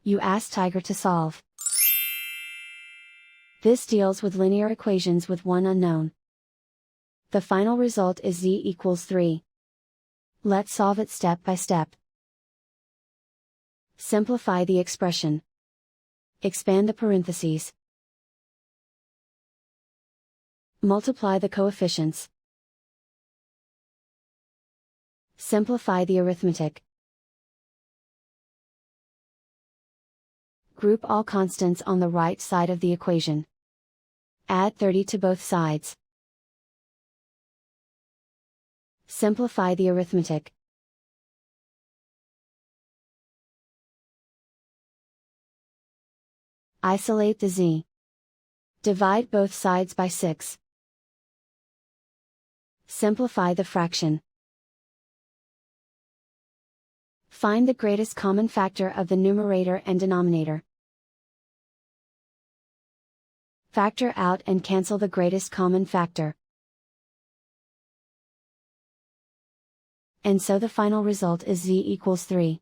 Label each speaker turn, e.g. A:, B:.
A: You ask Tiger to solve. This deals with linear equations with one unknown. The final result is z equals 3. Let's solve it step by step. Simplify the expression. Expand the parentheses. Multiply the coefficients. Simplify the arithmetic. Group all constants on the right side of the equation. Add 30 to both sides. Simplify the arithmetic. Isolate the z. Divide both sides by 6. Simplify the fraction. Find the greatest common factor of the numerator and denominator. Factor out and cancel the greatest common factor. And so the final result is z equals 3.